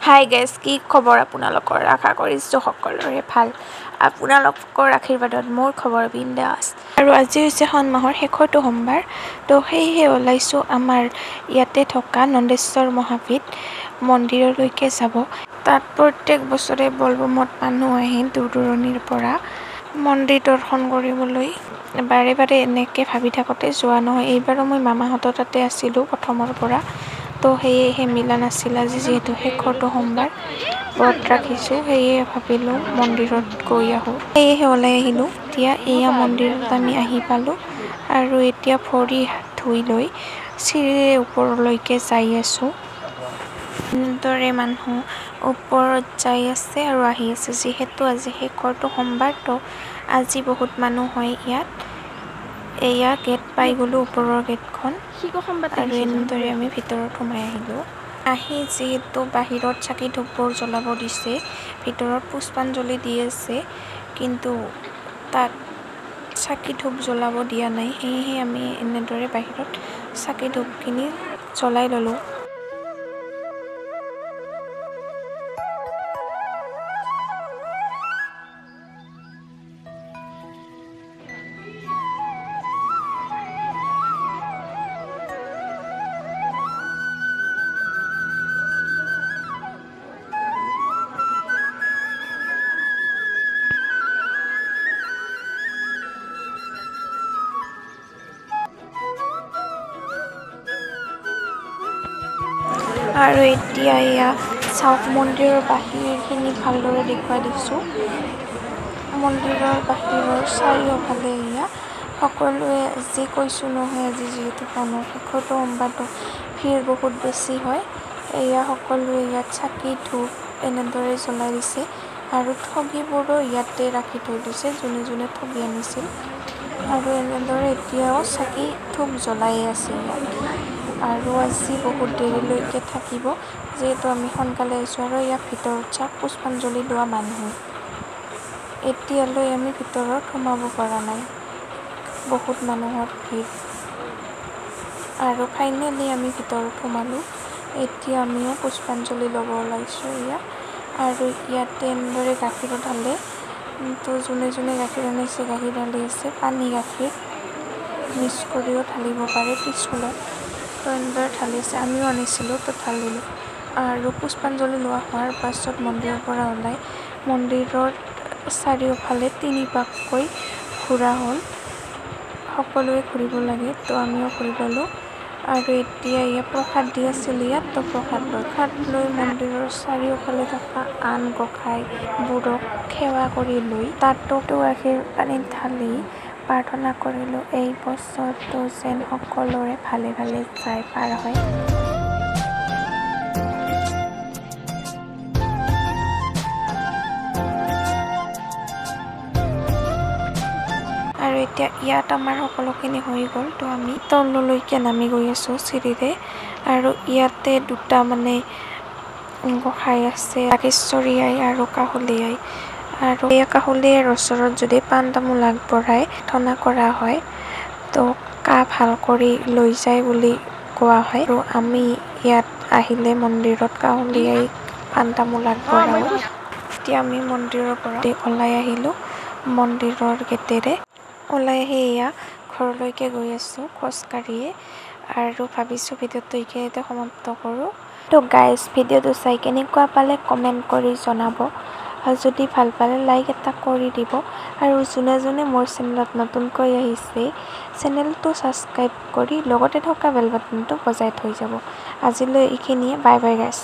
Hi guys, কি খবৰ আপোনালোকৰ? আশা কৰিছোঁ সকলোৰে ভাল। আপোনালোকৰ আশীৰ্বাদত মোৰ খবৰ বিন্দাছ। আৰু আজি হৈছে শাওণ মাহৰ শেষৰটো সোমবাৰ, তো সেয়েহে ওলাইছোঁ আমাৰ ইয়াতে থকা নন্দেশ্বৰ মহাপীঠ মন্দিৰলৈকে যাব। তাত প্ৰত্যেক বছৰে বলবমত মানুহ আহে দূৰ দূৰণিৰ পৰা মন্দিৰ দৰ্শন কৰিবলৈ। বাৰে বাৰে এনেকৈ ভাবি থাকোঁতে যোৱা নহয়। এইবাৰো মই মামাহঁতৰ তাতে আছিলোঁ প্ৰথমৰ পৰা, তো সেয়েহে মিলা নাছিল। আজি যিহেতু শেষৰটো সোমবাৰ ব্ৰত ৰাখিছোঁ, সেয়ে ভাবিলোঁ মন্দিৰত গৈ আহোঁ, সেয়েহে ওলাই আহিলোঁ। এতিয়া এয়া মন্দিৰত আমি আহি পালোঁ আৰু এতিয়া ভৰি হাত ধুই লৈ চিৰিৰে ওপৰলৈকে যাই আছোঁ। এনেদৰে মানুহ ওপৰত যাই আছে আৰু আহি আছে। যিহেতু আজি শেষৰটো সোমবাৰ, তো আজি বহুত মানুহ হয় ইয়াত। এয়া গেট পাই গ'লোঁ, ওপৰৰ গেটখন, আৰু এনেদৰে আমি ভিতৰত সোমাই আহিলোঁ। আহি যিহেতু বাহিৰত চাকি ধূপবোৰ জ্বলাব দিছে, ভিতৰত পুষ্পাঞ্জলি দি আছে, কিন্তু তাত চাকি ধূপ জ্বলাব দিয়া নাই, সেয়েহে আমি এনেদৰে বাহিৰত চাকি ধূপখিনি জ্বলাই ল'লোঁ। আৰু এতিয়া এয়া চাওক, মন্দিৰৰ বাহিৰখিনি ভালদৰে দেখুৱাই দিছোঁ। মন্দিৰৰ বাহিৰৰ চাৰিওফালে এয়া সকলোৱে, যি কৈছোঁ নহয়, আজি যিহেতু শাওণৰ শেষৰটো সোমবাৰটো ভিৰ বহুত বেছি হয়। এয়া সকলোৱে ইয়াত চাকি ধূপ এনেদৰে জ্বলাই দিছে, আৰু ঠগীবোৰো ইয়াতে ৰাখি থৈ দিছে, যোনে যোনে ঠগী আনিছিল। আৰু এনেদৰে এতিয়াও চাকি ধূপ জ্বলাই আছে ইয়াত। আৰু আজি বহুত দেৰিলৈকে থাকিব, যিহেতু আমি সোনকালে আহিছোঁ। আৰু ইয়াৰ ভিতৰত চাওক, পুষ্পাঞ্জলি লোৱা মানুহ। এতিয়ালৈ আমি ভিতৰত সোমাব পৰা নাই, বহুত মানুহৰ ভিৰ। আৰু ফাইনেলি আমি ভিতৰত সোমালোঁ। এতিয়া আমিও পুষ্পাঞ্জলি ল'ব ওলাইছোঁ এয়া। আৰু ইয়াতে এনেদৰে গাখীৰো ঢালে, তো যোনে যোনে গাখীৰ আনিছে গাখীৰ ঢালি আছে। পানী গাখীৰ মিক্স কৰিও ঢালিব পাৰে ত্ৰিশূলত, তো এনেদৰে ঢালি আছে। আমিও আনিছিলোঁ, তো ঢালিলোঁ। আৰু পুষ্পাঞ্জলি লোৱা হোৱাৰ পাছত মন্দিৰৰ পৰা ওলাই মন্দিৰৰ চাৰিওফালে 3 পাককৈ ঘূৰা হ'ল। সকলোৱে ঘূৰিব লাগে, তো আমিও ঘূৰি ল'লোঁ। আৰু এতিয়া ইয়াত প্ৰসাদ দি আছিল ইয়াত, তো প্ৰসাদ লৈ মন্দিৰৰ চাৰিওফালে থকা আন গোঁসাইবোৰক সেৱা কৰি লৈ তাতো গাখীৰ পানী ঢালি প্ৰাৰ্থনা কৰিলোঁ, এই বছৰটো যেন সকলোৰে ভালে ভালে যায় পাৰ হয়। আৰু এতিয়া ইয়াত আমাৰ সকলোখিনি হৈ গ'ল, তো আমি তললৈকে নামি গৈ আছোঁ চিৰিৰে। আৰু ইয়াতে দুটা গোঁসাই আছে, বাঘেশ্বৰী আই আৰু কাহুলি আই। আৰু এই কাহুলি আইৰ ওচৰত যদি পাণ তামোল আগবঢ়াই প্ৰাৰ্থনা কৰা হয়, তো কাহ ভাল কৰি লৈ যায় বুলি কোৱা হয়। আৰু আমি ইয়াত আহিলে মন্দিৰত কাহুলি আইক পাণ তামোল আগবঢ়াওঁ। এতিয়া আমি মন্দিৰৰ পৰা ওলাই আহিলোঁ, মন্দিৰৰ গেটেৰে ওলাই আহি এয়া ঘৰলৈকে গৈ আছোঁ খোজকাঢ়িয়ে। আৰু ভাবিছোঁ ভিডিঅ'টো এইখিনিতে সমাপ্ত কৰোঁ। তো গাইজ, ভিডিঅ'টো চাই কেনেকুৱা পালে কমেণ্ট কৰি জনাব। যদি ভাল পালে লাইক এটা কৰি দিব। আৰু যোনে যোনে মোৰ চেনেলত নতুনকৈ আহিছে, চেনেলটো ছাবস্ক্ৰাইব কৰি লগতে থকা বেল বাটনটো বজাই থৈ যাব। আজিলৈ এইখিনিয়ে, বাই বাই গাইজ।